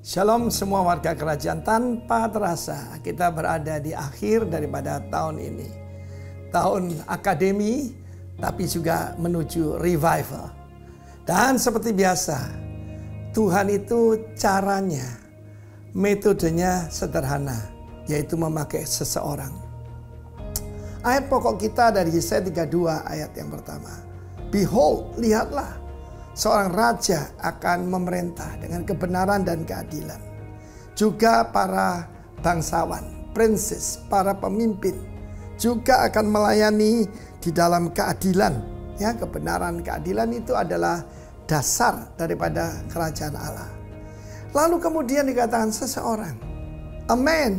Shalom semua warga kerajaan, tanpa terasa kita berada di akhir daripada tahun ini. Tahun akademi tapi juga menuju revival. Dan seperti biasa, Tuhan itu caranya, metodenya sederhana, yaitu memakai seseorang. Ayat pokok kita dari Yesaya 32 ayat yang pertama. Behold, lihatlah, seorang raja akan memerintah dengan kebenaran dan keadilan. Juga para bangsawan, prinses, para pemimpin juga akan melayani di dalam keadilan. Ya, kebenaran, keadilan itu adalah dasar daripada kerajaan Allah. Lalu kemudian dikatakan seseorang, a man,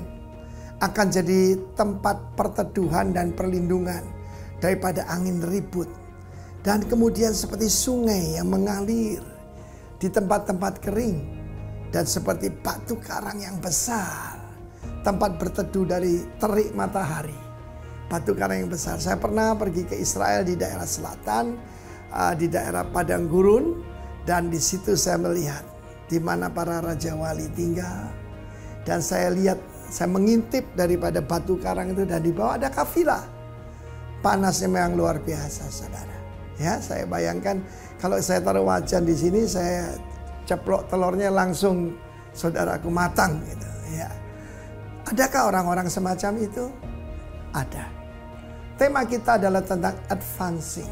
akan jadi tempat perteduhan dan perlindungan daripada angin ribut. Dan kemudian seperti sungai yang mengalir di tempat-tempat kering. Dan seperti batu karang yang besar, tempat berteduh dari terik matahari. Batu karang yang besar. Saya pernah pergi ke Israel di daerah selatan, di daerah Padang Gurun. Dan di situ saya melihat di mana para raja wali tinggal. Dan saya lihat, saya mengintip daripada batu karang itu, dan di bawah ada kafilah. Panasnya memang luar biasa, saudara. Ya, saya bayangkan kalau saya taruh wajan di sini, saya ceplok telurnya langsung, saudaraku, matang gitu. Ya. Adakah orang-orang semacam itu? Ada. Tema kita adalah tentang advancing.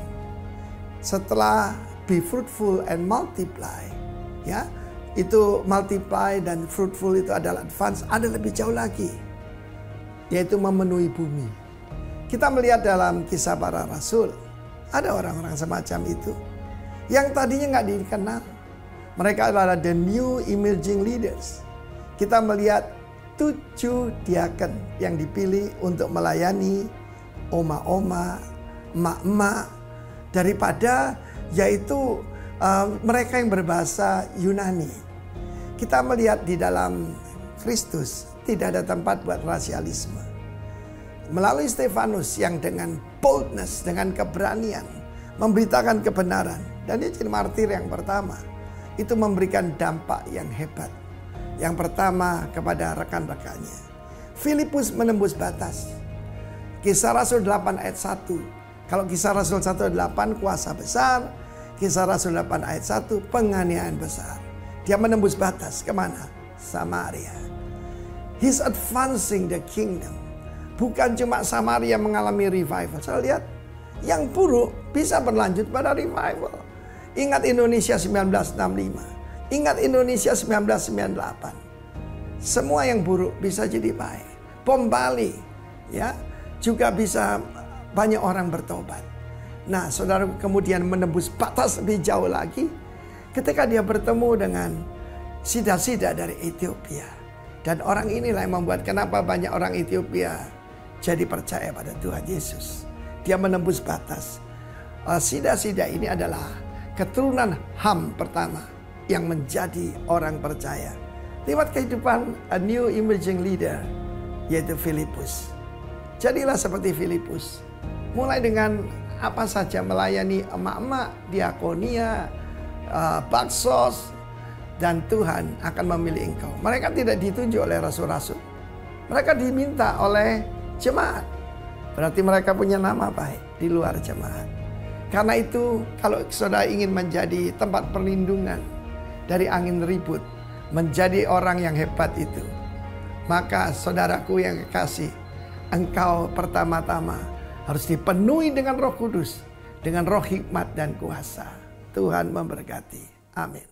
Setelah be fruitful and multiply, ya, itu multiply dan fruitful itu adalah advance. Ada lebih jauh lagi, yaitu memenuhi bumi. Kita melihat dalam Kisah Para Rasul. Ada orang-orang semacam itu yang tadinya nggak dikenal. Mereka adalah the new emerging leaders. Kita melihat 7 diaken yang dipilih untuk melayani oma-oma, emak-emak, daripada yaitu mereka yang berbahasa Yunani. Kita melihat di dalam Kristus tidak ada tempat buat rasialisme. Melalui Stefanus yang dengan boldness, dengan keberanian memberitakan kebenaran, dan dia jadi martir yang pertama, itu memberikan dampak yang hebat. Yang pertama kepada rekan-rekannya. Filipus menembus batas. Kisah Rasul 8 ayat 1. Kalau Kisah Rasul 1 ayat 8 kuasa besar, Kisah Rasul 8 ayat 1 penganiayaan besar. Dia menembus batas kemana? Samaria. He's advancing the kingdom. Bukan cuma Samaria mengalami revival. Saya lihat yang buruk bisa berlanjut pada revival. Ingat Indonesia 1965. Ingat Indonesia 1998. Semua yang buruk bisa jadi baik. Bom Bali, ya, juga bisa banyak orang bertobat. Nah, saudara kemudian menembus batas lebih jauh lagi ketika dia bertemu dengan sida-sida dari Ethiopia. Dan orang inilah yang membuat kenapa banyak orang Ethiopia jadi percaya pada Tuhan Yesus. Dia menembus batas. Sida-sida ini adalah keturunan Ham pertama yang menjadi orang percaya lewat kehidupan a new emerging leader, yaitu Filipus. Jadilah seperti Filipus. Mulai dengan apa saja, melayani emak-emak, diakonia, baksos, dan Tuhan akan memilih engkau. Mereka tidak ditunjuk oleh rasul-rasul. Mereka diminta oleh jemaat. Berarti mereka punya nama baik di luar jemaat. Karena itu kalau saudara ingin menjadi tempat perlindungan dari angin ribut, menjadi orang yang hebat itu, maka saudaraku yang kekasih, engkau pertama-tama harus dipenuhi dengan Roh Kudus, dengan roh hikmat dan kuasa. Tuhan memberkati. Amin.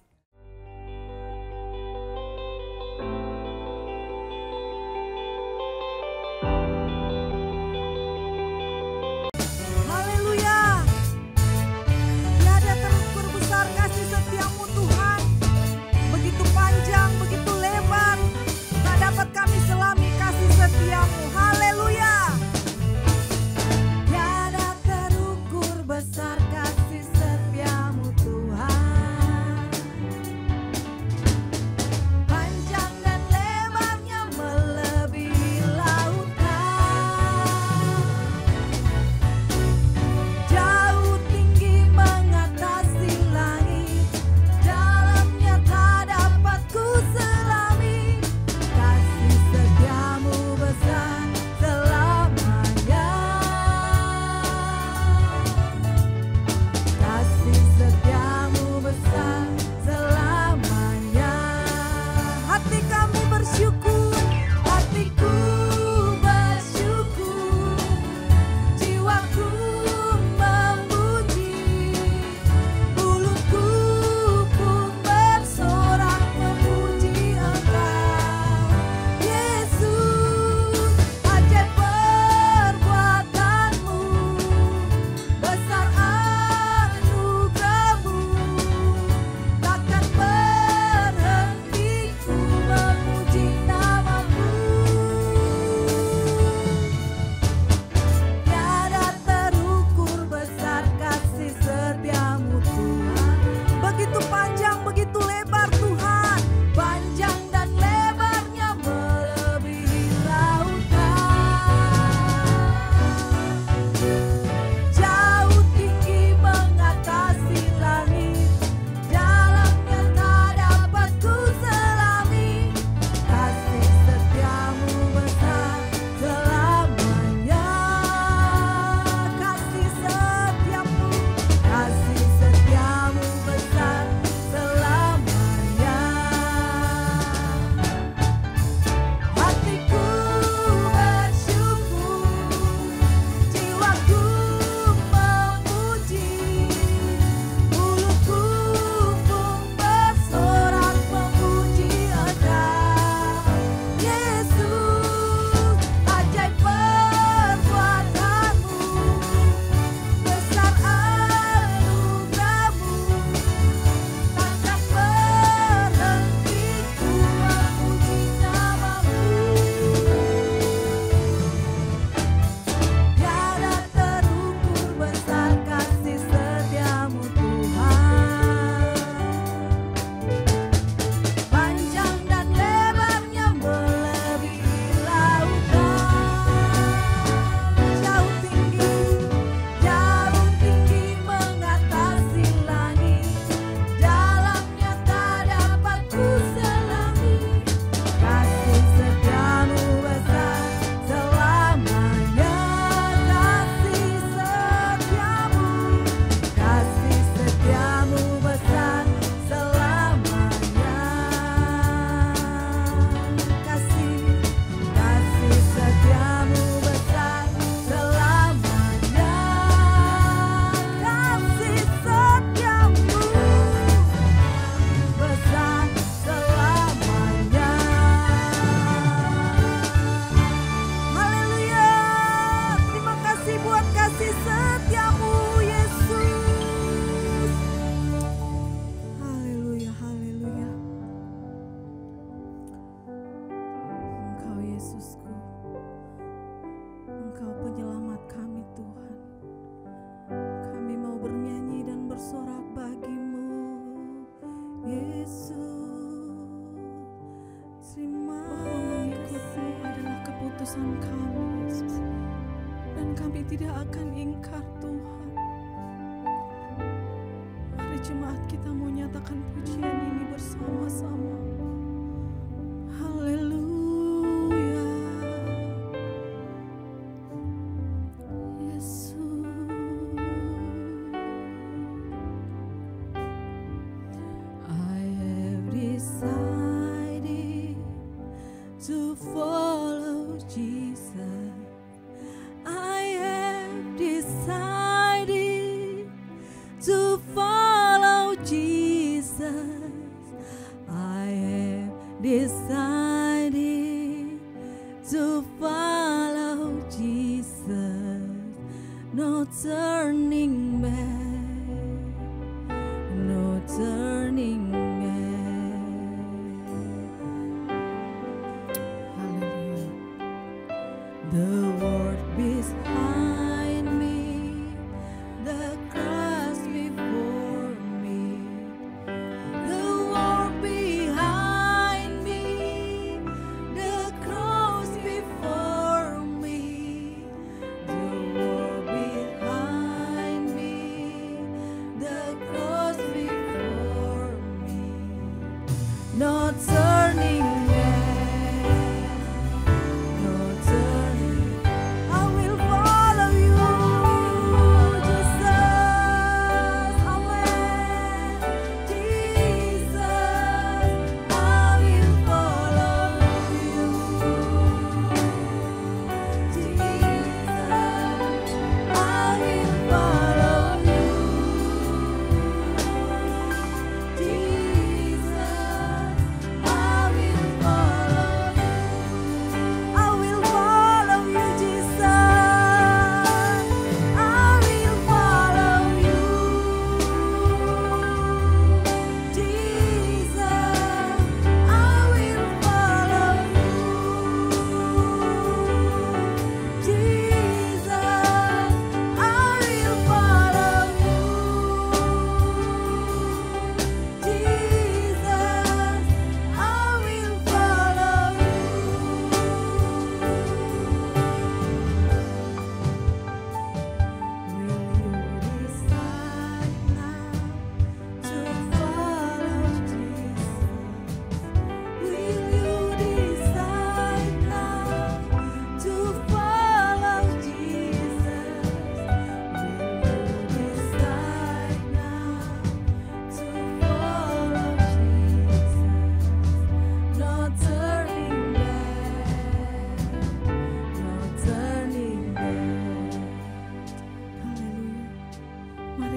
keputusan kami, Yesus. Dan kami tidak akan ingkar, Tuhan. Mari jemaat kita mau nyatakan pujian ini bersama-sama. Haleluya. Yesus. I have decided to follow Jesus. I have decided to follow Jesus. I have decided to follow Jesus. No turning back. No turning back. The world behind me, the cross before me. The world behind me, the cross before me. The world behind me, the cross before me. No turning back.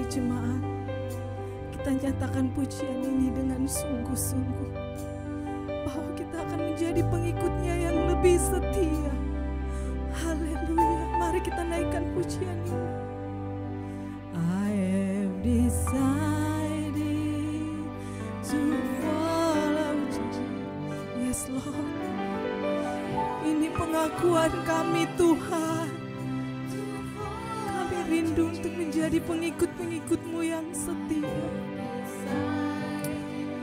Jemaat, kita nyatakan pujian ini dengan sungguh-sungguh bahwa kita akan menjadi pengikutnya yang lebih setia. Haleluya. Mari kita naikkan pujian ini. I have decided to follow Jesus. Yes, Lord. Ini pengakuan kami, Tuhan. Rindu untuk menjadi pengikut-pengikut-Mu yang setia.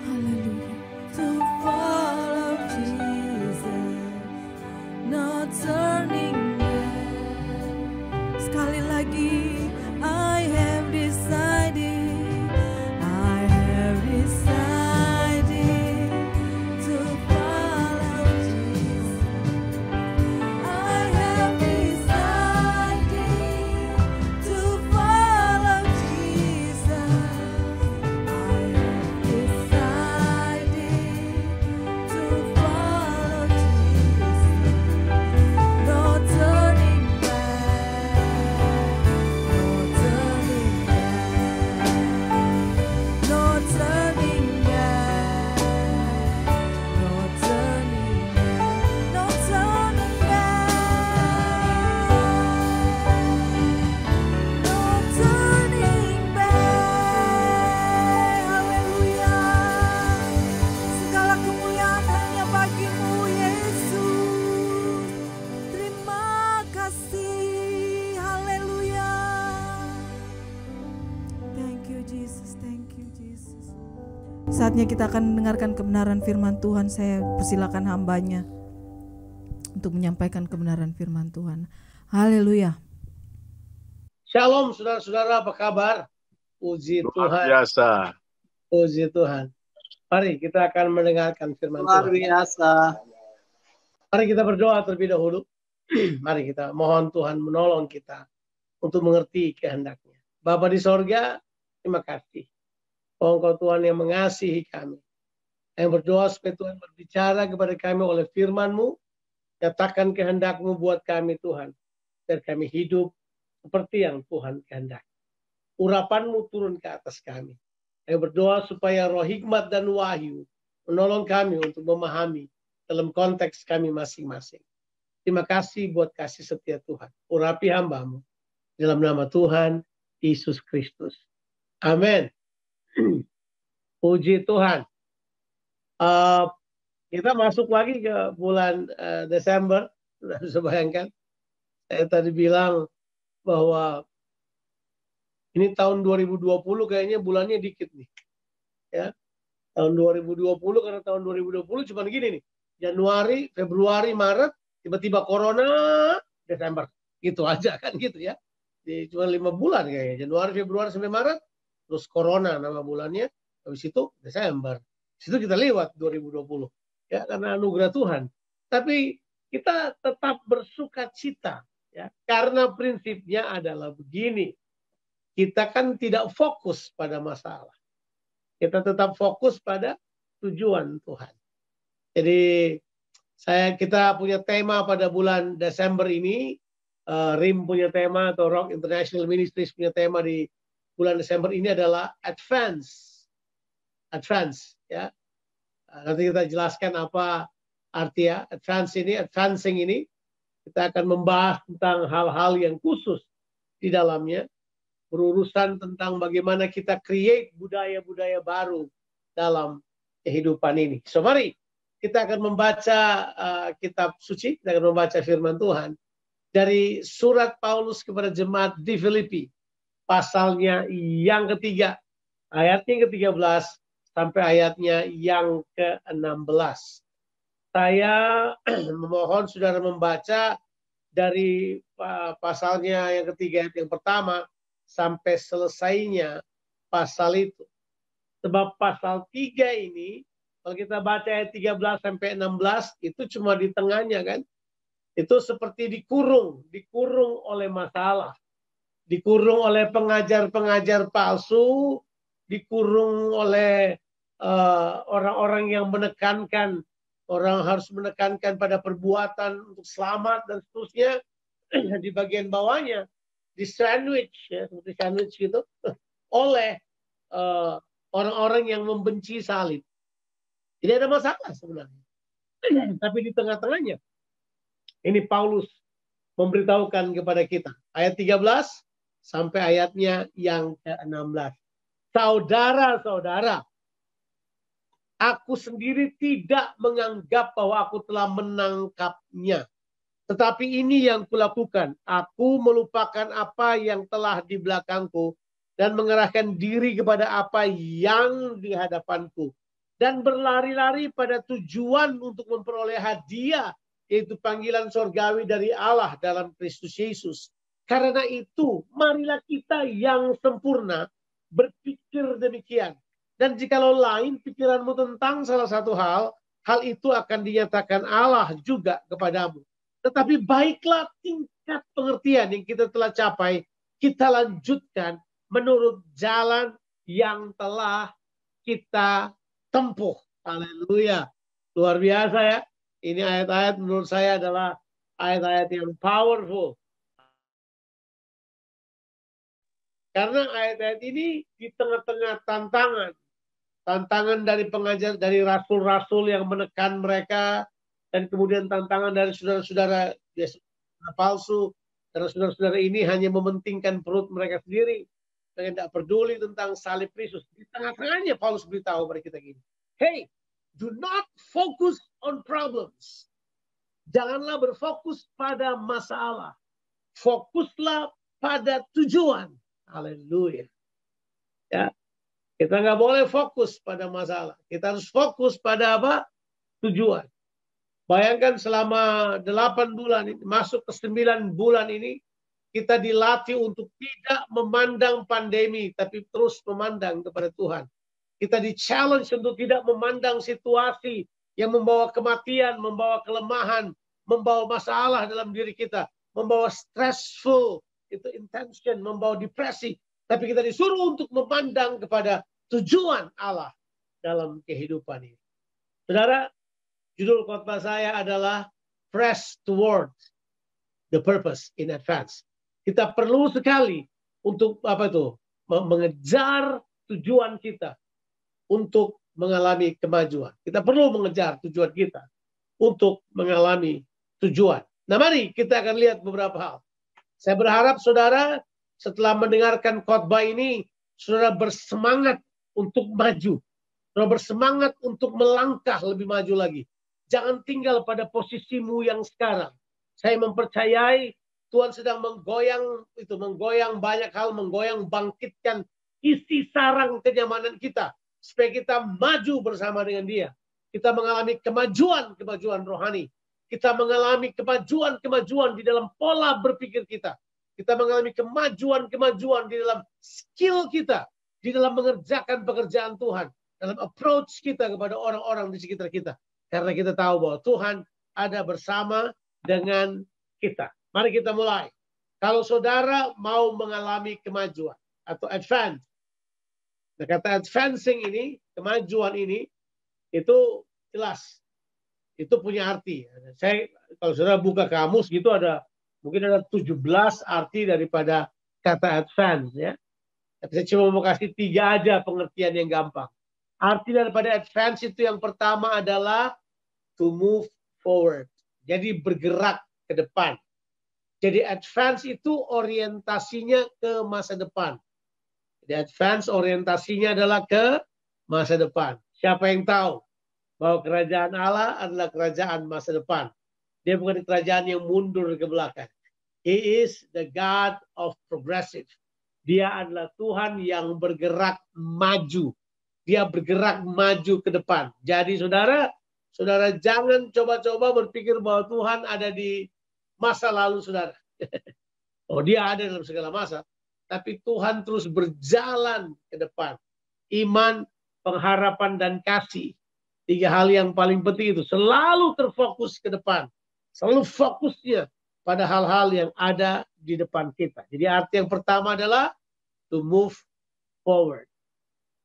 Haleluya. To follow Jesus, not turning back. Sekali lagi, I have decided, I have decided to follow Jesus. I have Saatnya kita akan mendengarkan kebenaran firman Tuhan. Saya persilakan hambanya untuk menyampaikan kebenaran firman Tuhan. Haleluya. Shalom saudara-saudara, apa kabar? Puji Luar Tuhan. biasa. Puji Tuhan. Mari kita akan mendengarkan firman Luar Tuhan. biasa. Mari kita berdoa terlebih dahulu. Mari kita mohon Tuhan menolong kita untuk mengerti kehendak-Nya. Bapa di sorga, terima kasih. Engkau Tuhan yang mengasihi kami. Yang berdoa supaya Tuhan berbicara kepada kami oleh firman-Mu. Nyatakan kehendak-Mu buat kami Tuhan. Biar kami hidup seperti yang Tuhan kehendaki. Urapan-Mu turun ke atas kami. Yang berdoa supaya roh hikmat dan wahyu menolong kami untuk memahami dalam konteks kami masing-masing. Terima kasih buat kasih setia Tuhan. Urapi hamba-Mu. Dalam nama Tuhan Yesus Kristus. Amin. Puji Tuhan. Kita masuk lagi ke bulan Desember. Sudah bisa bayangkan. Saya tadi bilang bahwa ini tahun 2020 kayaknya bulannya dikit nih. Ya. Tahun 2020 karena tahun 2020 cuma gini nih. Januari, Februari, Maret, tiba-tiba Corona, Desember. Gitu aja kan gitu ya. Cuma 5 bulan kayaknya. Januari, Februari sampai Maret. Terus Corona nama bulannya. Habis itu Desember. Situ kita lewat 2020. Ya, karena anugerah Tuhan. Tapi kita tetap bersuka cita. Ya, karena prinsipnya adalah begini. Kita kan tidak fokus pada masalah. Kita tetap fokus pada tujuan Tuhan. Jadi kita punya tema pada bulan Desember ini. RIM punya tema atau Rock International Ministries punya tema di bulan Desember ini adalah advance. Advance. Ya. Nanti kita jelaskan apa artinya advancing ini. Kita akan membahas tentang hal-hal yang khusus di dalamnya. Berurusan tentang bagaimana kita create budaya-budaya baru dalam kehidupan ini. So mari kita akan membaca kitab suci, kita akan membaca firman Tuhan dari surat Paulus kepada jemaat di Filipi, pasalnya yang ketiga, ayatnya ke-13 sampai ayatnya yang ke-16. Saya memohon saudara membaca dari pasalnya yang ketiga, yang pertama, sampai selesainya pasal itu. Sebab pasal 3 ini, kalau kita baca ayat 13 sampai 16, itu cuma di tengahnya kan. Itu seperti dikurung oleh masalah. Dikurung oleh pengajar-pengajar palsu, dikurung oleh orang-orang yang menekankan, orang harus menekankan pada perbuatan untuk selamat dan seterusnya. Di bagian bawahnya, di sandwich, ya, seperti sandwich gitu, oleh orang-orang yang membenci salib. Tidak ada masalah sebenarnya. Tapi di tengah-tengahnya, ini Paulus memberitahukan kepada kita. Ayat 13 sampai ayatnya yang ke-16. Saudara-saudara, aku sendiri tidak menganggap bahwa aku telah menangkapnya. Tetapi ini yang kulakukan. Aku melupakan apa yang telah di belakangku dan mengerahkan diri kepada apa yang di hadapanku. Dan berlari-lari pada tujuan untuk memperoleh hadiah, yaitu panggilan sorgawi dari Allah dalam Kristus Yesus. Karena itu, marilah kita yang sempurna berpikir demikian. Dan jikalau lain pikiranmu tentang salah satu hal itu akan dinyatakan Allah juga kepadamu. Tetapi baiklah tingkat pengertian yang kita telah capai, kita lanjutkan menurut jalan yang telah kita tempuh. Haleluya. Luar biasa ya. Ini ayat-ayat menurut saya adalah ayat-ayat yang powerful. Karena ayat-ayat ini di tengah-tengah tantangan. Tantangan dari pengajar, dari rasul-rasul yang menekan mereka. Dan kemudian tantangan dari saudara-saudara palsu. Karena saudara-saudara ini hanya mementingkan perut mereka sendiri. Mereka tidak peduli tentang salib Kristus. Di tengah-tengahnya Paulus beritahu kepada kita gini. Hey, do not focus on problems. Janganlah berfokus pada masalah. Fokuslah pada tujuan. Haleluya. Ya. Kita nggak boleh fokus pada masalah. Kita harus fokus pada apa? Tujuan. Bayangkan selama 8 bulan ini, masuk ke 9 bulan ini, kita dilatih untuk tidak memandang pandemi, tapi terus memandang kepada Tuhan. Kita di-challenge untuk tidak memandang situasi yang membawa kematian, membawa kelemahan, membawa masalah dalam diri kita, membawa stressful, itu intention, membawa depresi. Tapi kita disuruh untuk memandang kepada tujuan Allah dalam kehidupan ini. Saudara, judul khotbah saya adalah Press Towards the Purpose in Advance. Kita perlu sekali untuk mengejar tujuan kita untuk mengalami kemajuan. Kita perlu mengejar tujuan kita untuk mengalami tujuan. Nah, mari kita akan lihat beberapa hal. Saya berharap saudara setelah mendengarkan khotbah ini, saudara bersemangat untuk maju. Saudara bersemangat untuk melangkah lebih maju lagi. Jangan tinggal pada posisimu yang sekarang. Saya mempercayai Tuhan sedang menggoyang banyak hal, bangkitkan isi sarang kenyamanan kita. Supaya kita maju bersama dengan Dia. Kita mengalami kemajuan rohani. Kita mengalami kemajuan di dalam pola berpikir kita. Kita mengalami kemajuan di dalam skill kita. Di dalam mengerjakan pekerjaan Tuhan. Dalam approach kita kepada orang-orang di sekitar kita. Karena kita tahu bahwa Tuhan ada bersama dengan kita. Mari kita mulai. Kalau saudara mau mengalami kemajuan atau advance. Nah, kata advancing ini, kemajuan ini, itu jelas. Itu punya arti. Kalau saudara buka kamus gitu mungkin ada 17 arti daripada kata advance, ya. Tapi saya cuma mau kasih 3 aja pengertian yang gampang. Arti daripada advance itu yang pertama adalah to move forward. Jadi bergerak ke depan. Jadi advance itu orientasinya ke masa depan. Jadi advance orientasinya adalah ke masa depan. Siapa yang tahu bahwa kerajaan Allah adalah kerajaan masa depan. Dia bukan kerajaan yang mundur ke belakang. He is the God of progressive. Dia adalah Tuhan yang bergerak maju. Dia bergerak maju ke depan. Jadi saudara jangan coba-coba berpikir bahwa Tuhan ada di masa lalu saudara. Oh, Dia ada dalam segala masa. Tapi Tuhan terus berjalan ke depan. Iman, pengharapan, dan kasih. 3 hal yang paling penting itu. Selalu terfokus ke depan. Selalu fokusnya pada hal-hal yang ada di depan kita. Jadi arti yang pertama adalah to move forward.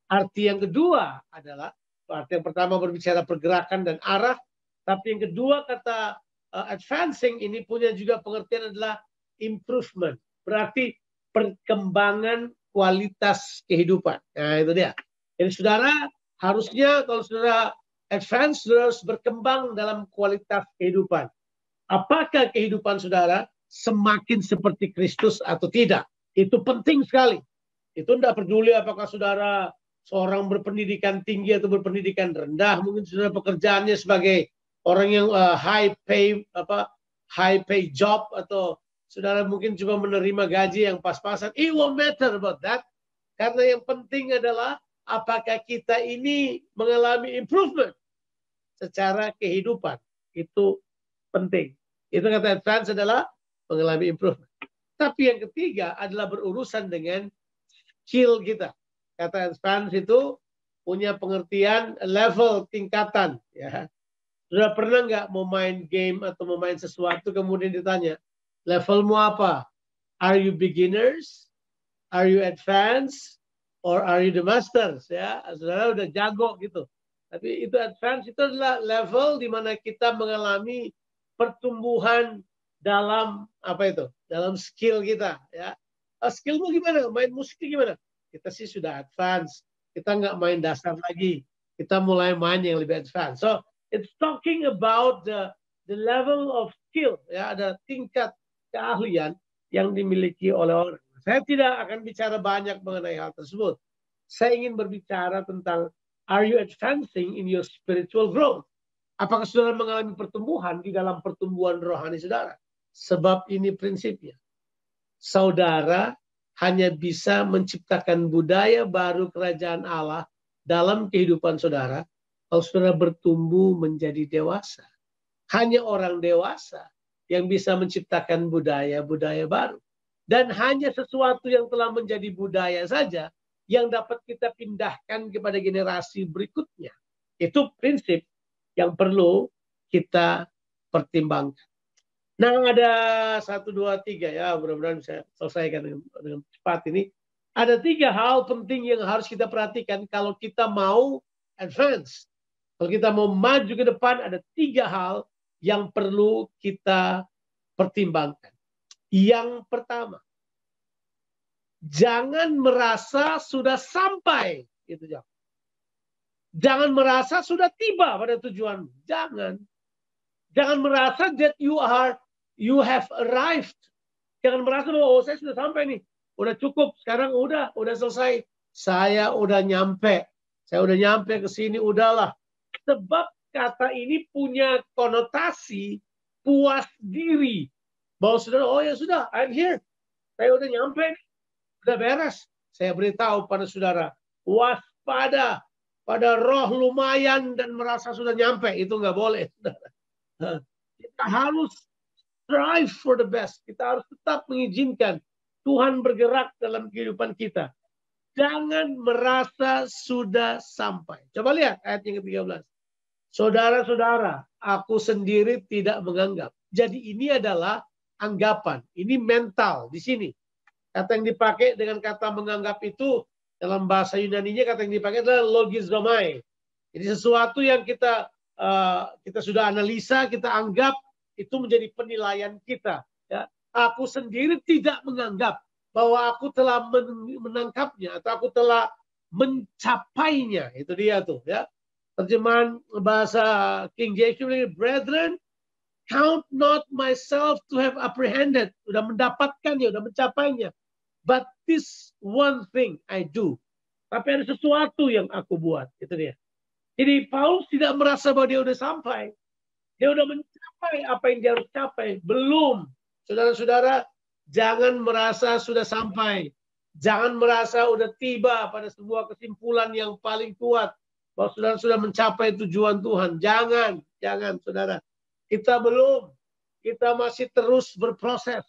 Arti yang kedua adalah, arti yang pertama berbicara pergerakan dan arah. Tapi yang kedua kata advancing ini punya juga pengertian adalah improvement. Berarti perkembangan kualitas kehidupan. Nah, itu dia. Jadi saudara harusnya kalau saudara advance, saudara harus berkembang dalam kualitas kehidupan. Apakah kehidupan saudara semakin seperti Kristus atau tidak? Itu penting sekali. Itu tidak peduli apakah saudara seorang berpendidikan tinggi atau berpendidikan rendah. Mungkin saudara pekerjaannya sebagai orang yang high pay job, atau saudara mungkin cuma menerima gaji yang pas-pasan. It won't matter about that. Karena yang penting adalah apakah kita ini mengalami improvement secara kehidupan. Itu penting. Itu kata advance adalah mengalami improvement. Tapi yang ketiga adalah berurusan dengan skill kita. Kata advance itu punya pengertian level, tingkatan. Ya. Sudah pernah nggak mau main game atau mau main sesuatu kemudian ditanya, levelmu apa? Are you beginners? Are you advanced? Or are you the masters? Ya, saudara udah jago gitu. Tapi itu advance itu adalah level di mana kita mengalami pertumbuhan dalam dalam skill kita. Ya, skillmu gimana? Main musik gimana? Kita sih sudah advance. Kita nggak main dasar lagi. Kita mulai main yang lebih advance. So it's talking about the level of skill. Ya, ada tingkat keahlian yang dimiliki oleh orang. Saya tidak akan bicara banyak mengenai hal tersebut. Saya ingin berbicara tentang, are you advancing in your spiritual growth? Apakah saudara mengalami pertumbuhan di dalam pertumbuhan rohani saudara? Sebab ini prinsipnya. Saudara hanya bisa menciptakan budaya baru kerajaan Allah dalam kehidupan saudara kalau saudara bertumbuh menjadi dewasa. Hanya orang dewasa yang bisa menciptakan budaya-budaya baru. Dan hanya sesuatu yang telah menjadi budaya saja yang dapat kita pindahkan kepada generasi berikutnya. Itu prinsip yang perlu kita pertimbangkan. Nah, ada 1, 2, 3 ya, mudah-mudahan bisa selesaikan dengan cepat ini. Ada 3 hal penting yang harus kita perhatikan kalau kita mau advance. Kalau kita mau maju ke depan, ada 3 hal yang perlu kita pertimbangkan. Yang pertama, jangan merasa sudah sampai. Itu jawab. Jangan merasa sudah tiba pada tujuan. Jangan. Jangan merasa that you have arrived. Jangan merasa bahwa saya sudah sampai nih. Udah cukup. Sekarang udah selesai. Saya udah nyampe. Saya udah nyampe ke sini. Udahlah. Sebab kata ini punya konotasi puas diri. Bahwa saudara, oh ya sudah, I'm here. Saya udah nyampe. Udah beres. Saya beritahu pada saudara. Waspada. Pada roh lumayan dan merasa sudah nyampe. Itu nggak boleh. Kita harus strive for the best. Kita harus tetap mengizinkan Tuhan bergerak dalam kehidupan kita. Jangan merasa sudah sampai. Coba lihat ayat yang ke-13. Saudara-saudara, aku sendiri tidak menganggap. Jadi ini adalah anggapan. Ini mental di sini. Kata yang dipakai dengan kata menganggap itu dalam bahasa Yunani-nya kata yang dipakai adalah logizomai. Jadi sesuatu yang kita sudah analisa, kita anggap itu menjadi penilaian kita. Ya. Aku sendiri tidak menganggap bahwa aku telah menangkapnya atau aku telah mencapainya. Itu dia tuh. Ya. Terjemahan bahasa King James, brethren, count not myself to have apprehended. Sudah mendapatkannya, sudah mencapainya. But this one thing I do. Tapi ada sesuatu yang aku buat. Itu dia. Jadi Paulus tidak merasa bahwa dia sudah sampai. Dia sudah mencapai apa yang dia harus capai. Belum. Saudara-saudara, jangan merasa sudah sampai. Jangan merasa sudah tiba pada sebuah kesimpulan yang paling kuat. Bahwa saudara sudah mencapai tujuan Tuhan. Jangan. Jangan, saudara. Kita belum. Kita masih terus berproses.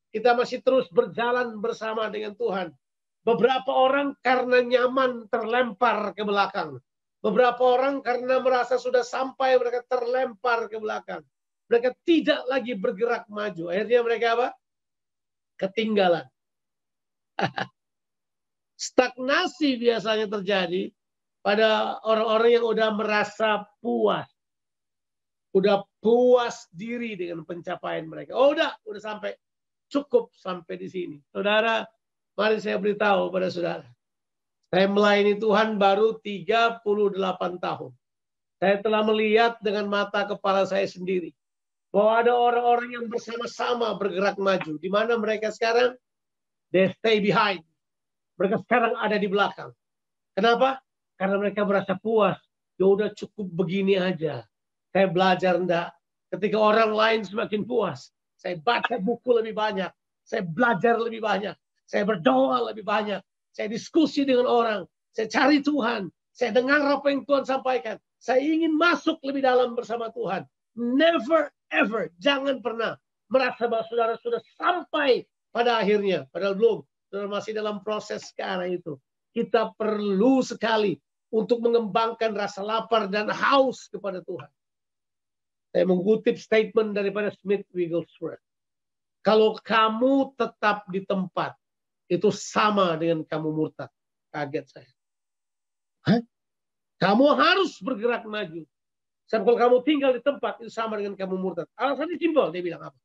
Kita masih terus berjalan bersama dengan Tuhan. Beberapa orang karena nyaman terlempar ke belakang. Beberapa orang karena merasa sudah sampai mereka terlempar ke belakang. Mereka tidak lagi bergerak maju. Akhirnya mereka apa? Ketinggalan. Stagnasi biasanya terjadi pada orang-orang yang udah merasa puas. Udah puas diri dengan pencapaian mereka. Oh udah sampai. Cukup sampai di sini. Saudara, mari saya beritahu pada saudara. Saya melayani Tuhan baru 38 tahun. Saya telah melihat dengan mata kepala saya sendiri. Bahwa ada orang-orang yang bersama-sama bergerak maju. Di mana mereka sekarang? They stay behind. Mereka sekarang ada di belakang. Kenapa? Karena mereka merasa puas. Ya udah cukup begini aja. Saya belajar enggak. Ketika orang lain semakin puas. Saya baca buku lebih banyak. Saya belajar lebih banyak. Saya berdoa lebih banyak. Saya diskusi dengan orang. Saya cari Tuhan. Saya dengar apa yang Tuhan sampaikan. Saya ingin masuk lebih dalam bersama Tuhan. Never ever. Jangan pernah merasa bahwa saudara sudah sampai pada akhirnya. Padahal belum. Saudara masih dalam proses ke arah itu. Kita perlu sekali untuk mengembangkan rasa lapar dan haus kepada Tuhan. Saya mengutip statement daripada Smith Wigglesworth. Kalau kamu tetap di tempat, itu sama dengan kamu murtad. Kaget saya. Hah? Kamu harus bergerak maju. Sebab kalau kamu tinggal di tempat, itu sama dengan kamu murtad. Alasannya simpel, dia bilang apa?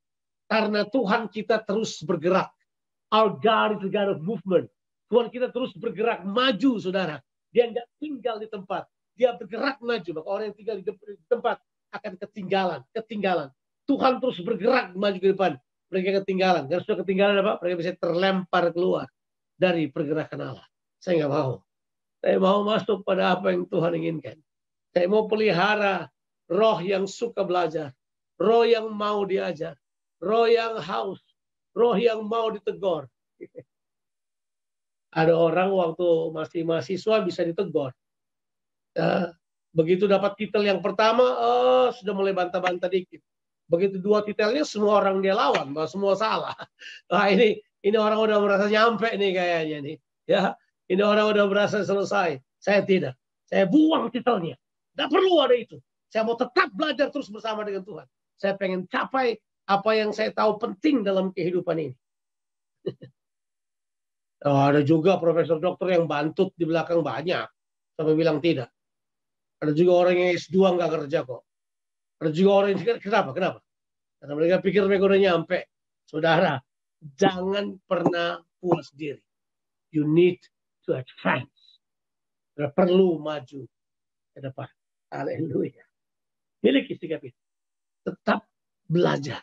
Karena Tuhan kita terus bergerak. Our God is the God of movement. Tuhan kita terus bergerak maju, saudara. Dia nggak tinggal di tempat. Dia bergerak maju. Maka orang yang tinggal di tempat akan ketinggalan. Tuhan terus bergerak maju ke depan. Mereka ketinggalan. Karena sudah ketinggalan apa? Mereka bisa terlempar keluar dari pergerakan Allah. Saya nggak mau. Saya mau masuk pada apa yang Tuhan inginkan. Saya mau pelihara roh yang suka belajar. Roh yang mau diajar. Roh yang haus. Roh yang mau ditegur. Ada orang waktu masih mahasiswa bisa ditegur. Ya, begitu dapat titel yang pertama, sudah mulai bantah-bantah dikit. Begitu 2 titelnya, semua orang dia lawan, bahwa semua salah. Nah, ini orang udah merasa nyampe nih kayaknya nih. Ya, ini orang udah merasa selesai. Saya tidak. Saya buang titelnya. Tidak perlu ada itu. Saya mau tetap belajar terus bersama dengan Tuhan. Saya pengen capai apa yang saya tahu penting dalam kehidupan ini. Ada juga profesor dokter yang bantut di belakang banyak. Sampai bilang tidak. Ada juga orang yang S2 nggak kerja kok. Ada juga orang yang kenapa? Karena mereka pikir mereka udah nyampe. Saudara, jangan pernah puas diri. You need to advance. Perlu maju ke depan. Haleluya. Miliki sikap itu. Tetap belajar.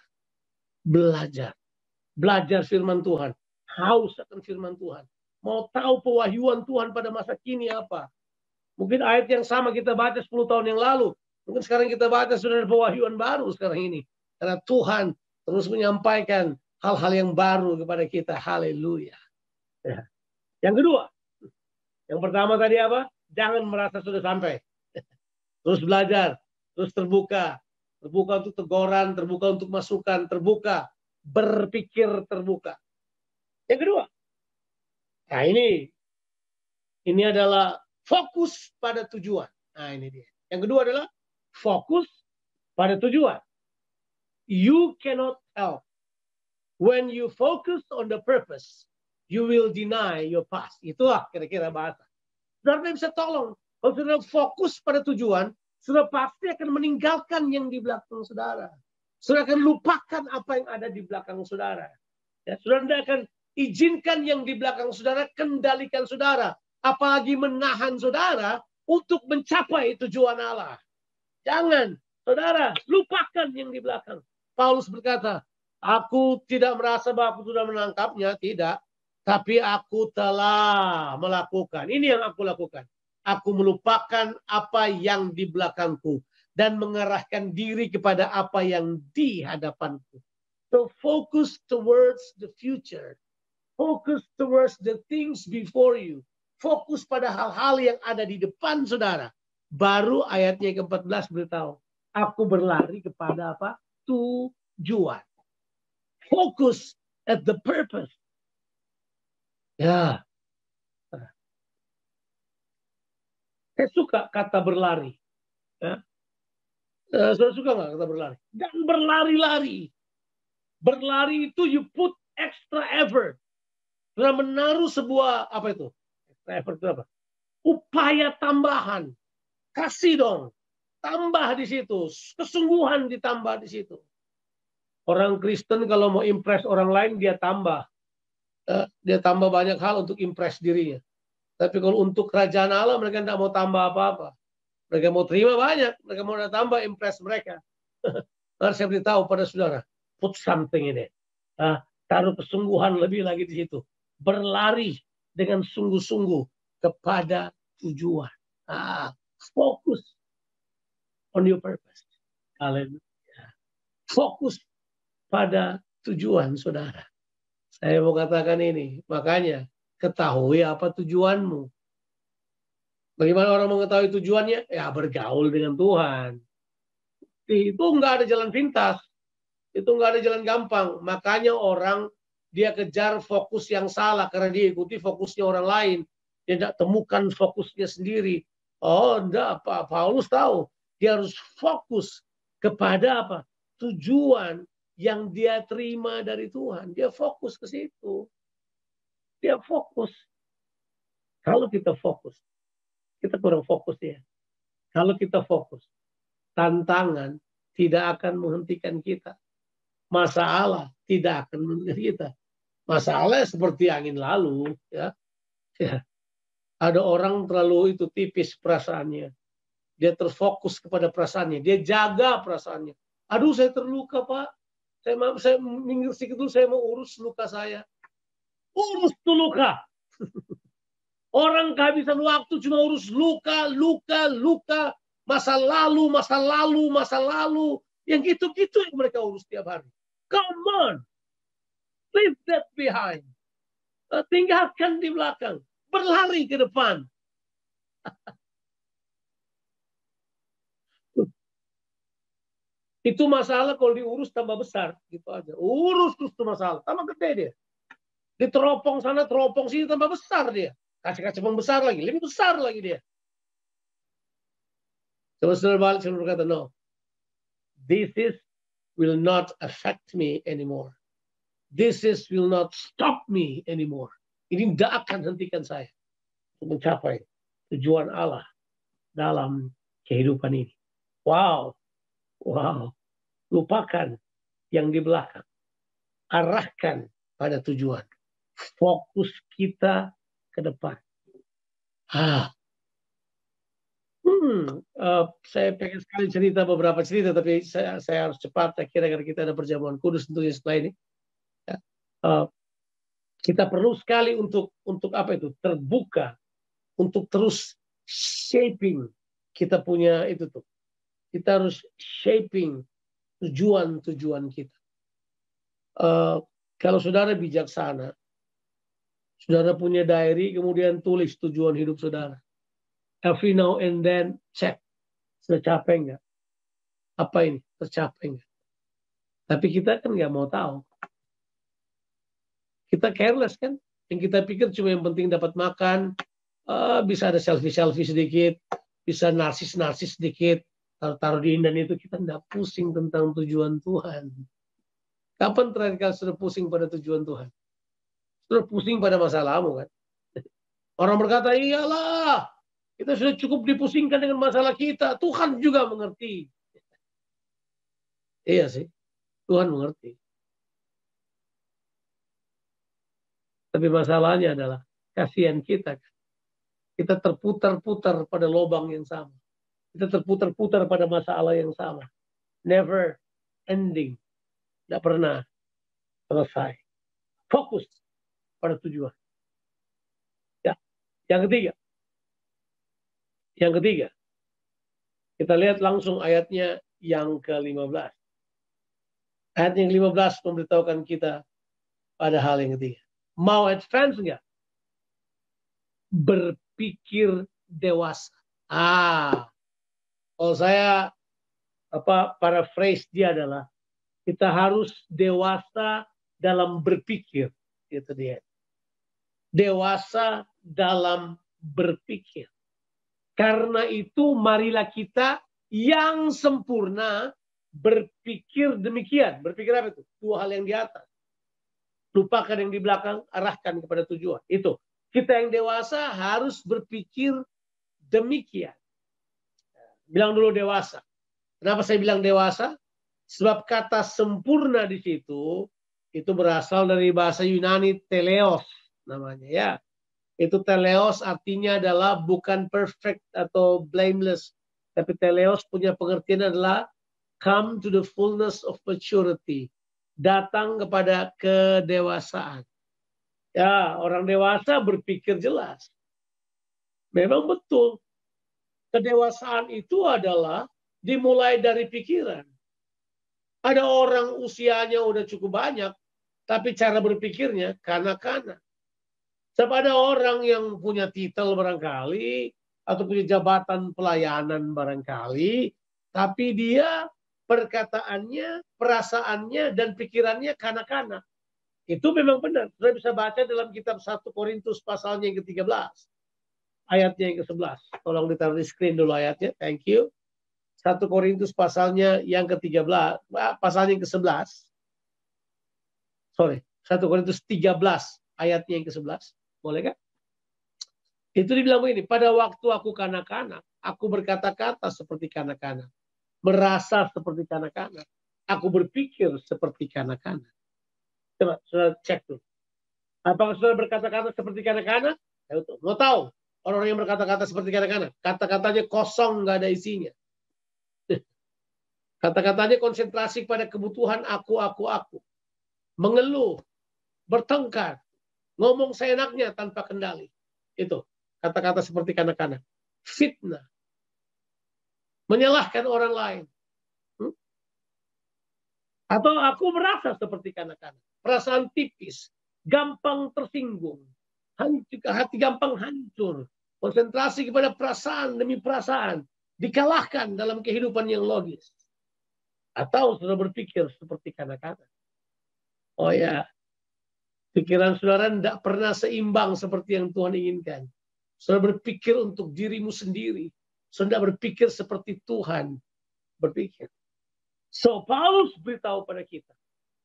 Belajar firman Tuhan. Haus akan firman Tuhan. Mau tahu pewahyuan Tuhan pada masa kini apa? Mungkin ayat yang sama kita baca 10 tahun yang lalu. Mungkin sekarang kita baca sudah ada pewahyuan baru sekarang ini. Karena Tuhan terus menyampaikan hal-hal yang baru kepada kita. Haleluya. Ya. Yang kedua. Yang pertama tadi apa? Jangan merasa sudah sampai. Terus belajar. Terus terbuka. Terbuka untuk teguran. Terbuka untuk masukan. Terbuka. Berpikir terbuka. Yang kedua, nah ini adalah fokus pada tujuan. Nah ini dia. Yang kedua adalah fokus pada tujuan. You cannot help. When you focus on the purpose, you will deny your past. Itulah kira-kira bahasa. Saudara bisa tolong. Kalau saudara fokus pada tujuan, saudara pasti akan meninggalkan yang di belakang saudara. Saudara akan lupakan apa yang ada di belakang saudara. Ya, saudara tidak akan izinkan yang di belakang saudara kendalikan saudara. Apalagi menahan saudara untuk mencapai tujuan Allah. Jangan, saudara, lupakan yang di belakang. Paulus berkata, aku tidak merasa bahwa aku sudah menangkapnya. Tidak. Tapi aku telah melakukan. Ini yang aku lakukan. Aku melupakan apa yang di belakangku. Dan mengarahkan diri kepada apa yang di hadapanku. So focus towards the future. Focus towards the things before you. Fokus pada hal-hal yang ada di depan saudara. Baru ayatnya ke-14 beritahu. Aku berlari kepada apa? Tujuan. Focus at the purpose. Ya. Saya suka kata berlari. Ya. Saya suka nggak kata berlari? Dan berlari-lari. Berlari itu you put extra effort. Sudah menaruh sebuah, apa itu? Effort itu apa? Upaya tambahan. Kasih dong. Tambah di situ. Kesungguhan ditambah di situ. Orang Kristen kalau mau impress orang lain, dia tambah. Dia tambah banyak hal untuk impress dirinya. Tapi kalau untuk kerajaan Allah, mereka tidak mau tambah apa-apa. Mereka mau terima banyak. Mereka mau tambah impress mereka. Harus saya beritahu pada saudara. Put something in it. Taruh kesungguhan lebih lagi di situ. Berlari dengan sungguh-sungguh kepada tujuan. Fokus on your purpose. Haleluya. Fokus pada tujuan saudara. Saya mau katakan ini. Makanya ketahui apa tujuanmu. Bagaimana orang mengetahui tujuannya? Ya bergaul dengan Tuhan. Itu nggak ada jalan pintas. Itu nggak ada jalan gampang. Makanya orang dia kejar fokus yang salah karena dia ikuti fokusnya orang lain. Dia tidak temukan fokusnya sendiri. Oh, enggak, Pak Paulus tahu. Dia harus fokus kepada apa? Tujuan yang dia terima dari Tuhan. Dia fokus ke situ. Dia fokus. Kalau kita fokus, kita kurang fokus ya. Kalau kita fokus, tantangan tidak akan menghentikan kita. Masalah tidak akan menghentikan kita. Masalah seperti angin lalu, ya. Ada orang terlalu itu tipis perasaannya. Dia terfokus kepada perasaannya. Dia jaga perasaannya. Aduh, saya terluka, Pak. Saya minggir sedikit dulu, saya mau urus luka saya. Urus tuh luka. Orang kehabisan waktu cuma urus luka. Masa lalu. Yang gitu-gitu yang mereka urus tiap hari. Come on. Leave that behind. Tinggalkan di belakang. berlari ke depan. Itu masalah kalau diurus tambah besar, gitu aja. Urus terus itu masalah, tambah gede dia. Diteropong sana, teropong sini, tambah besar dia. Kasih kacang besar lagi, lebih besar lagi dia. Coba saudara balik, saudara berkata, no. This will not affect me anymore. This will not stop me anymore. Ini tidak akan hentikan saya untuk mencapai tujuan Allah dalam kehidupan ini. Wow. Lupakan yang di belakang. Arahkan pada tujuan. Fokus kita ke depan. Saya pengen sekali cerita beberapa cerita, tapi saya harus cepat. Saya kira kita ada perjamuan kudus tentunya setelah ini. Ya. Kita perlu sekali untuk apa itu, terbuka, untuk terus shaping kita punya itu tuh. Kita harus shaping tujuan kita. Kalau saudara bijaksana, saudara punya diary, kemudian tulis tujuan hidup saudara. Every now and then check, sudah capek nggak? Apa ini? Tercapai nggak? Tapi kita kan nggak mau tahu. Kita careless kan? Yang kita pikir cuma yang penting dapat makan, bisa ada selfie sedikit, bisa narsis sedikit, taruh di Indan itu, kita nggak pusing tentang tujuan Tuhan. Kapan terakhir kali sudah pusing pada tujuan Tuhan? Sudah pusing pada masalahmu kan? Orang berkata, iyalah, kita sudah cukup dipusingkan dengan masalah kita. Tuhan juga mengerti. Iya sih, Tuhan mengerti. Tapi masalahnya adalah kasihan kita. Kita terputar-putar pada lubang yang sama. Kita terputar-putar pada masalah yang sama. Never ending. Tidak pernah selesai. Fokus pada tujuan. Ya. Yang ketiga. Kita lihat langsung ayatnya yang ke-15. Ayat yang 15 memberitahukan kita pada hal yang ketiga. Mau advance enggak? Berpikir dewasa. Kalau saya paraphrase dia adalah kita harus dewasa dalam berpikir, itu dia. Dewasa dalam berpikir. Karena itu marilah kita yang sempurna berpikir demikian. Berpikir apa itu? Dua hal yang di atas. Lupakan yang di belakang, arahkan kepada tujuan. Itu. Kita yang dewasa harus berpikir demikian. Bilang dulu dewasa. Kenapa saya bilang dewasa? Sebab kata sempurna di situ itu berasal dari bahasa Yunani teleos namanya ya. Itu teleos artinya adalah bukan perfect atau blameless, tapi teleos punya pengertian adalah come to the fullness of maturity. Datang kepada kedewasaan. Ya, orang dewasa berpikir jelas. Memang betul. Kedewasaan itu adalah dimulai dari pikiran. Ada orang usianya udah cukup banyak, tapi cara berpikirnya kanak-kanak. Sebab ada orang yang punya titel barangkali, atau punya jabatan pelayanan barangkali, tapi dia perkataannya, perasaannya, dan pikirannya kanak-kanak. Itu memang benar. Saya bisa baca dalam kitab 1 Korintus pasalnya yang ke-13. Ayatnya yang ke-11. Tolong ditaruh di screen dulu ayatnya. Thank you. 1 Korintus pasalnya yang ke-13. Pasalnya yang ke-11. Sorry. 1 Korintus 13 ayatnya yang ke-11. Boleh kan? Itu dibilang begini. Pada waktu aku kanak-kanak, aku berkata-kata seperti kanak-kanak. Merasa seperti kanak-kanak. Aku berpikir seperti kanak-kanak. Coba saudara cek dulu. Apakah saudara berkata-kata seperti kanak-kanak? Mau tahu? Orang yang berkata-kata seperti kanak-kanak. Kata-katanya kosong, nggak ada isinya. Kata-katanya konsentrasi pada kebutuhan aku. Mengeluh, bertengkar, ngomong seenaknya tanpa kendali. Itu kata-kata seperti kanak-kanak. Fitnah. Menyalahkan orang lain. Atau aku merasa seperti kanak-kanak. Perasaan tipis. Gampang tersinggung. hati gampang hancur. Konsentrasi kepada perasaan demi perasaan. Dikalahkan dalam kehidupan yang logis. Atau sudah berpikir seperti kanak-kanak. Oh ya, pikiran saudara tidak pernah seimbang seperti yang Tuhan inginkan. Saudara berpikir untuk dirimu sendiri. Saudara berpikir seperti Tuhan berpikir. So Paulus beritahu pada kita,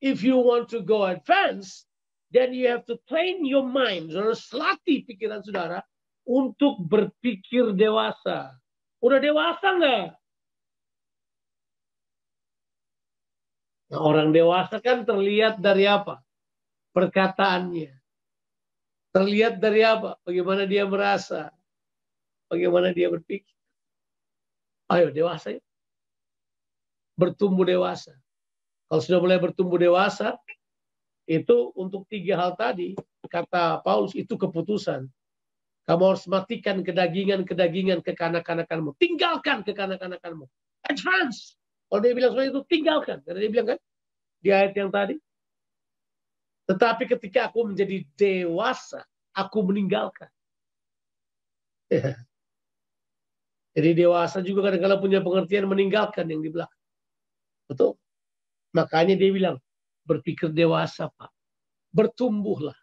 if you want to go advance, then you have to train your mind. Saudara harus latih pikiran saudara untuk berpikir dewasa. Udah dewasa nggak? Nah, orang dewasa kan terlihat dari apa? Perkataannya. Terlihat dari apa? Bagaimana dia merasa. Bagaimana dia berpikir. Ayo dewasa ya. Bertumbuh dewasa. Kalau sudah mulai bertumbuh dewasa, itu untuk 3 hal tadi, kata Paulus, itu keputusan. Kamu harus matikan kedagingan-kedagingan kekanak-kanakanmu. Tinggalkan kekanak-kanakanmu. Advance. Kalau dia bilang seperti itu, tinggalkan. Karena dia bilang kan, di ayat yang tadi. Tetapi ketika aku menjadi dewasa, aku meninggalkan. Ya. Jadi dewasa juga kadang-kadang punya pengertian meninggalkan yang di belakang. Betul. Makanya dia bilang, berpikir dewasa, Pak. Bertumbuhlah.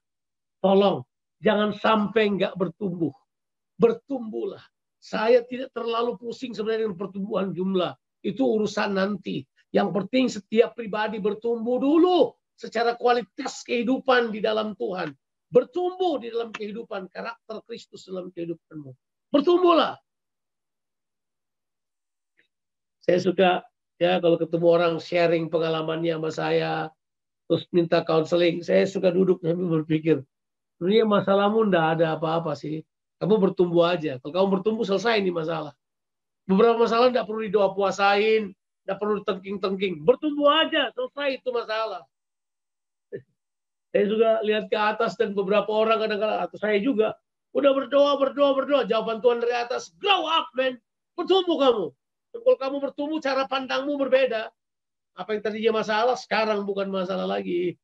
Tolong, jangan sampai nggak bertumbuh. Bertumbuhlah. Saya tidak terlalu pusing sebenarnya dengan pertumbuhan jumlah. Itu urusan nanti. Yang penting setiap pribadi bertumbuh dulu secara kualitas kehidupan di dalam Tuhan. Bertumbuh di dalam kehidupan karakter Kristus dalam kehidupanmu. Bertumbuhlah. Saya suka ya kalau ketemu orang sharing pengalamannya sama saya, terus minta counseling, saya suka duduk sambil berpikir, sebenarnya masalahmu enggak ada apa-apa sih. Kamu bertumbuh aja. Kalau kamu bertumbuh selesai ini masalah. Beberapa masalah enggak perlu didoa puasain, enggak perlu ditengking-tengking. Bertumbuh aja, selesai itu masalah. Saya juga lihat ke atas dan beberapa orang kadang-kadang, atau saya juga, udah berdoa. Jawaban Tuhan dari atas, grow up man. Bertumbuh kamu. Kalau kamu bertumbuh, cara pandangmu berbeda. Apa yang tadinya masalah, sekarang bukan masalah lagi.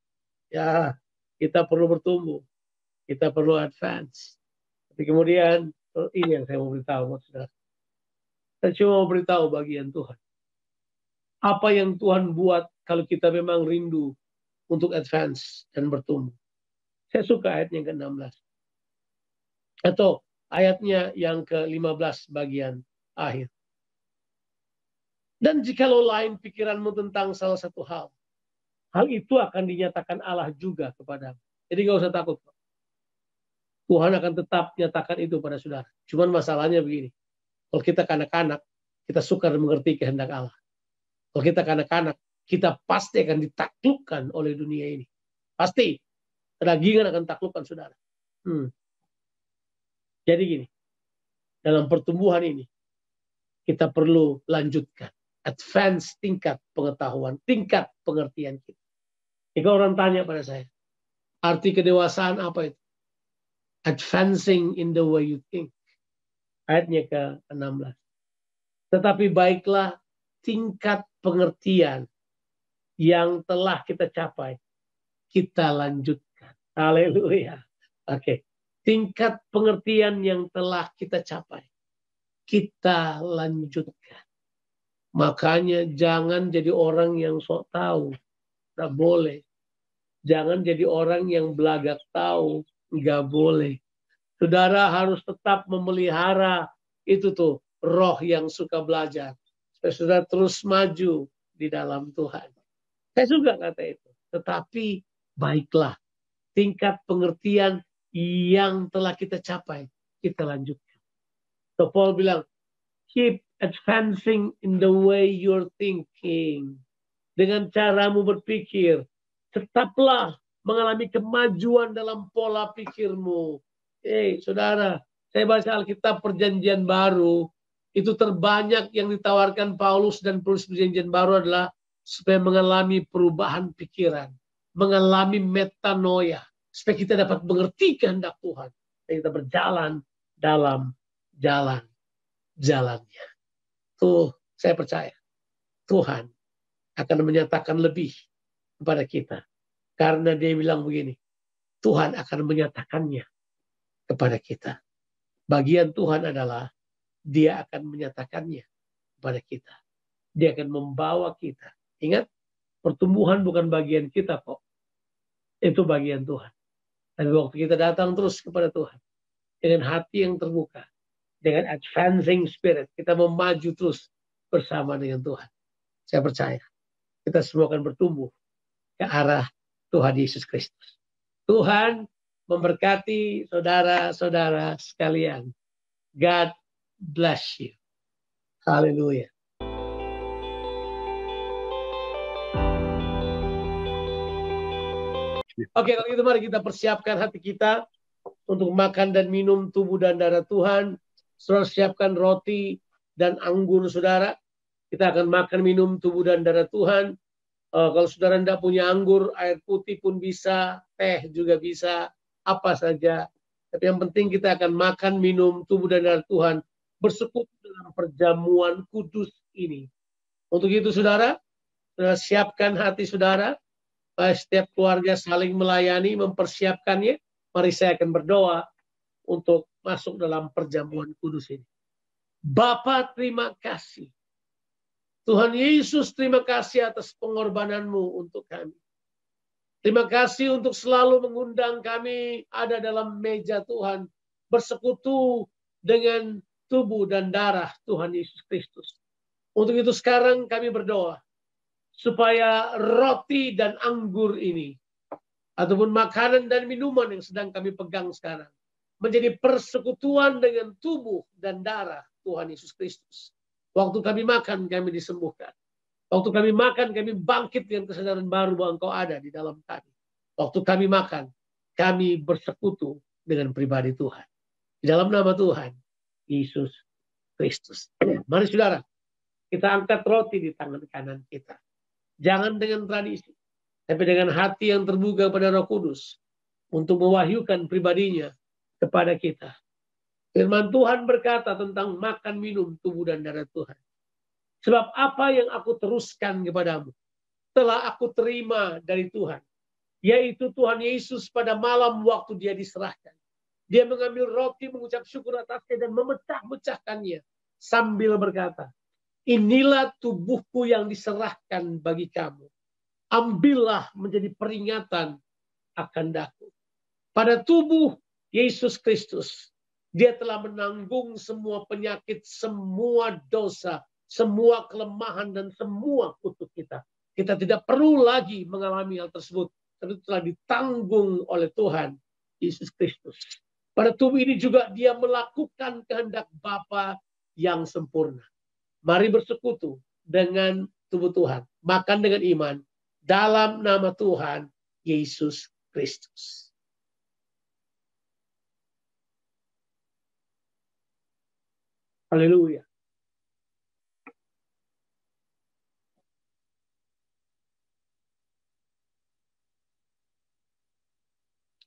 Ya, kita perlu bertumbuh. Kita perlu advance. Tapi kemudian, ini yang saya mau beritahu, saudara. Saya cuma mau beritahu bagian Tuhan. Apa yang Tuhan buat kalau kita memang rindu untuk advance dan bertumbuh. Saya suka ayatnya yang ke-16. Atau ayatnya yang ke-15 bagian akhir. Dan jikalau lain pikiranmu tentang salah satu hal itu akan dinyatakan Allah juga kepadamu. Jadi nggak usah takut. Tuhan akan tetap nyatakan itu pada saudara. Cuman masalahnya begini. Kalau kita kanak-kanak, kita suka mengerti kehendak Allah. Kalau kita kanak-kanak, kita pasti akan ditaklukkan oleh dunia ini. Pasti. Kedagingan akan taklukkan saudara. Jadi gini. Dalam pertumbuhan ini, kita perlu lanjutkan. Advance tingkat pengetahuan, tingkat pengertian kita. Jika orang tanya pada saya, arti kedewasaan apa itu? Advancing in the way you think. Ayatnya ke-16. Tetapi baiklah tingkat pengertian yang telah kita capai, kita lanjutkan. Haleluya. Oke. Tingkat pengertian yang telah kita capai, kita lanjutkan. Makanya jangan jadi orang yang sok tahu. Nggak boleh. Jangan jadi orang yang belagak tahu. Nggak boleh. Saudara harus tetap memelihara itu tuh roh yang suka belajar. Supaya saudara terus maju di dalam Tuhan. Saya suka kata itu. Tetapi baiklah. Tingkat pengertian yang telah kita capai, kita lanjutkan. So Paul bilang, keep advancing in the way you're thinking. Dengan caramu berpikir, tetaplah mengalami kemajuan dalam pola pikirmu. Saudara, saya baca Alkitab Perjanjian Baru, itu terbanyak yang ditawarkan Paulus dan penulis Perjanjian Baru adalah supaya mengalami perubahan pikiran, mengalami metanoia, supaya kita dapat mengerti kehendak Tuhan, dan kita berjalan dalam jalannya. Tuh, saya percaya Tuhan akan menyatakan lebih kepada kita. Karena dia bilang begini, Tuhan akan menyatakannya kepada kita. Bagian Tuhan adalah Dia akan menyatakannya kepada kita. Dia akan membawa kita. Ingat, pertumbuhan bukan bagian kita kok. Itu bagian Tuhan. Tapi waktu kita datang terus kepada Tuhan, dengan hati yang terbuka, dengan advancing spirit, kita memaju terus bersama dengan Tuhan. Saya percaya, kita semua akan bertumbuh ke arah Tuhan Yesus Kristus. Tuhan memberkati saudara-saudara sekalian. God bless you. Haleluya. Oke, kalau gitu mari kita persiapkan hati kita untuk makan dan minum tubuh dan darah Tuhan. Saudara siapkan roti dan anggur saudara. Kita akan makan minum tubuh dan darah Tuhan. Kalau saudara tidak punya anggur, air putih pun bisa, teh juga bisa, apa saja. Tapi yang penting kita akan makan minum tubuh dan darah Tuhan, bersekutu dalam perjamuan kudus ini. Untuk itu saudara siapkan hati saudara. Setiap keluarga saling melayani, mempersiapkannya. Mari saya akan berdoa untuk masuk dalam perjamuan kudus ini. Bapa, terima kasih. Tuhan Yesus, terima kasih atas pengorbananmu untuk kami. Terima kasih untuk selalu mengundang kami ada dalam meja Tuhan, bersekutu dengan tubuh dan darah Tuhan Yesus Kristus. Untuk itu sekarang kami berdoa, supaya roti dan anggur ini, ataupun makanan dan minuman yang sedang kami pegang sekarang, menjadi persekutuan dengan tubuh dan darah Tuhan Yesus Kristus. Waktu kami makan, kami disembuhkan. Waktu kami makan, kami bangkit dengan kesadaran baru bahwa Engkau ada di dalam kami. Waktu kami makan, kami bersekutu dengan pribadi Tuhan. Di dalam nama Tuhan, Yesus Kristus. Mari saudara, kita angkat roti di tangan kanan kita. Jangan dengan tradisi, tapi dengan hati yang terbuka pada Roh Kudus untuk mewahyukan pribadinya kepada kita. Firman Tuhan berkata tentang makan minum tubuh dan darah Tuhan. Sebab apa yang aku teruskan kepadamu telah aku terima dari Tuhan, yaitu Tuhan Yesus pada malam waktu Dia diserahkan. Dia mengambil roti, mengucap syukur atasnya dan memecah-mecahkannya sambil berkata, inilah tubuhku yang diserahkan bagi kamu. Ambillah menjadi peringatan akan daku. Pada tubuh Yesus Kristus, Dia telah menanggung semua penyakit, semua dosa, semua kelemahan, dan semua kutuk kita. Kita tidak perlu lagi mengalami hal tersebut. Tapi telah ditanggung oleh Tuhan Yesus Kristus. Pada tubuh ini juga Dia melakukan kehendak Bapa yang sempurna. Mari bersekutu dengan tubuh Tuhan. Makan dengan iman. Dalam nama Tuhan Yesus Kristus. Haleluya.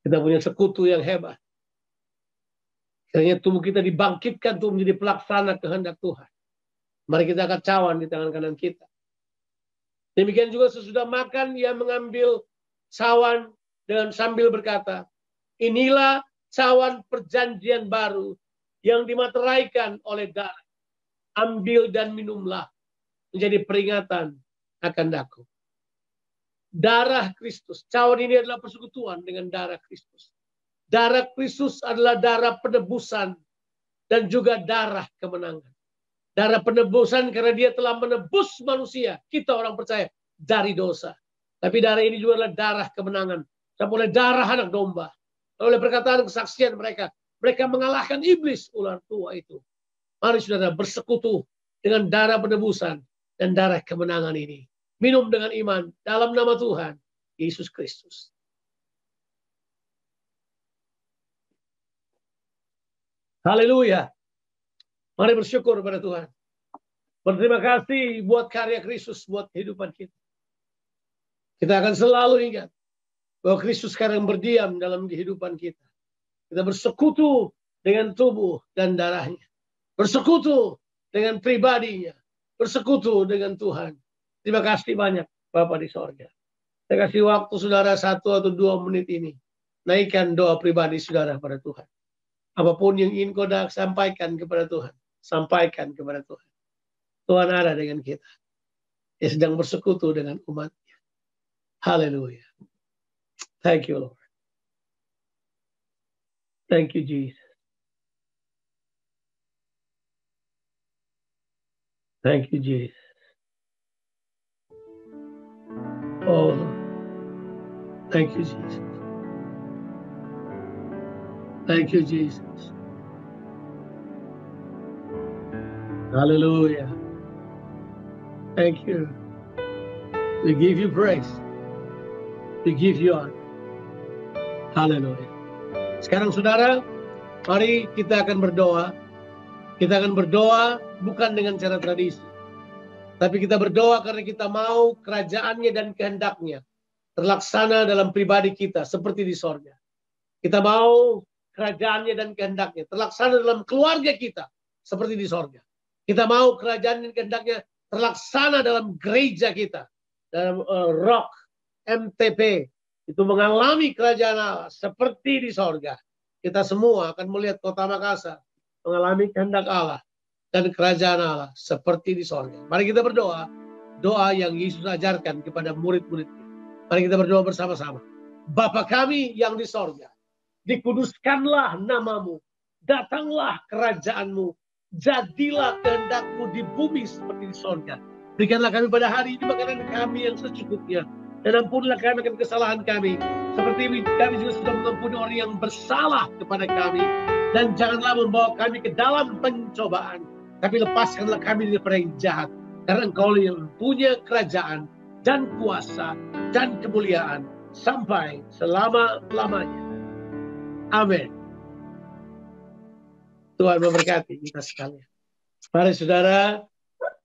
Kita punya sekutu yang hebat. Kiranya tubuh kita dibangkitkan untuk menjadi pelaksana kehendak Tuhan. Mari kita angkat cawan di tangan kanan kita. Demikian juga sesudah makan, Ia mengambil cawan dan sambil berkata, inilah cawan perjanjian baru yang dimateraikan oleh darah. Ambil dan minumlah menjadi peringatan akan daku. Darah Kristus. Cawan ini adalah persekutuan dengan darah Kristus. Darah Kristus adalah darah penebusan dan juga darah kemenangan. Darah penebusan karena Dia telah menebus manusia, kita orang percaya, dari dosa. Tapi darah ini juga adalah darah kemenangan. Sampai oleh darah anak domba. Oleh perkataan kesaksian mereka. Mereka mengalahkan iblis, ular tua itu. Mari saudara bersekutu dengan darah penebusan dan darah kemenangan ini. Minum dengan iman dalam nama Tuhan Yesus Kristus. Haleluya. Mari bersyukur kepada Tuhan. Berterima kasih buat karya Kristus, buat kehidupan kita. Kita akan selalu ingat bahwa Kristus sekarang berdiam dalam kehidupan kita. Kita bersekutu dengan tubuh dan darahnya. Bersekutu dengan pribadinya. Bersekutu dengan Tuhan. Terima kasih banyak Bapa di sorga. Saya kasih waktu saudara 1 atau 2 menit ini. Naikkan doa pribadi saudara pada Tuhan. Apapun yang ingin kau sampaikan kepada Tuhan, sampaikan kepada Tuhan. Tuhan ada dengan kita. Dia sedang bersekutu dengan umatnya. Haleluya. Thank you, Lord. Thank you, Jesus. Thank you, Jesus. Oh, thank you, Jesus. Thank you, Jesus. Hallelujah. Thank you. We give you praise. We give you honor. Hallelujah. Sekarang saudara, mari kita akan berdoa. Kita akan berdoa bukan dengan cara tradisi. Tapi kita berdoa karena kita mau kerajaannya dan kehendaknya terlaksana dalam pribadi kita seperti di sorga. Kita mau kerajaannya dan kehendaknya terlaksana dalam keluarga kita seperti di sorga. Kita mau kerajaan dan kehendaknya terlaksana dalam gereja kita. Dalam Rock, MTP. Itu mengalami kerajaan Allah seperti di sorga. Kita semua akan melihat kota Makassar mengalami kehendak Allah dan kerajaan Allah seperti di sorga. Mari kita berdoa. Doa yang Yesus ajarkan kepada murid-muridnya. Mari kita berdoa bersama-sama. Bapa kami yang di sorga, dikuduskanlah namamu. Datanglah kerajaanmu. Jadilah kehendakmu di bumi seperti di sorga. Berikanlah kami pada hari ini makanan kami yang secukupnya. Dan ampunilah kami akan kesalahan kami. Seperti kami juga sudah mengampuni orang yang bersalah kepada kami. Dan janganlah membawa kami ke dalam pencobaan. Tapi lepaskanlah kami daripada yang jahat. Karena Engkau yang punya kerajaan dan kuasa dan kemuliaan sampai selama-lamanya. Amin. Tuhan memberkati kita sekalian. Mari saudara,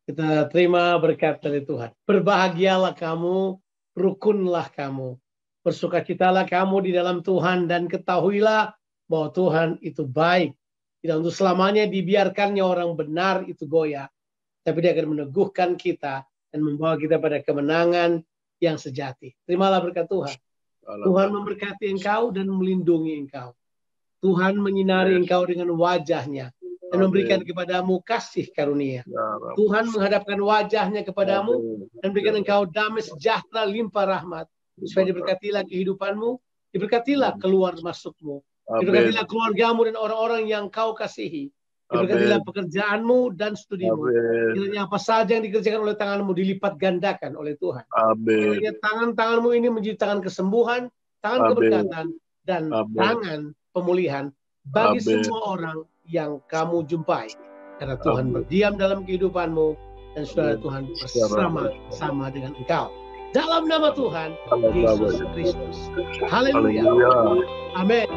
kita terima berkat dari Tuhan. Berbahagialah kamu, rukunlah kamu. Bersukacitalah kamu di dalam Tuhan dan ketahuilah bahwa Tuhan itu baik. Tidak untuk selamanya dibiarkannya orang benar itu goyah. Tapi dia akan meneguhkan kita dan membawa kita pada kemenangan yang sejati. Terimalah berkat Tuhan. Tuhan memberkati engkau dan melindungi engkau. Tuhan menyinari engkau dengan wajahnya dan memberikan kepadamu kasih karunia. Tuhan menghadapkan wajahnya kepadamu dan berikan engkau damai sejahtera limpah rahmat. Supaya diberkatilah kehidupanmu, diberkatilah keluar masukmu, diberkatilah keluargamu dan orang-orang yang kau kasihi. Diberkatilah pekerjaanmu dan studimu. Kiranya apa saja yang dikerjakan oleh tanganmu dilipat gandakan oleh Tuhan. Kiranya tangan-tanganmu ini menjadi tangan kesembuhan, tangan keberkatan, dan tangan pemulihan bagi semua orang yang kamu jumpai. Karena Tuhan berdiam dalam kehidupanmu dan saudara Tuhan bersama-sama dengan engkau. Dalam nama Tuhan Yesus Kristus. Haleluya. Amin.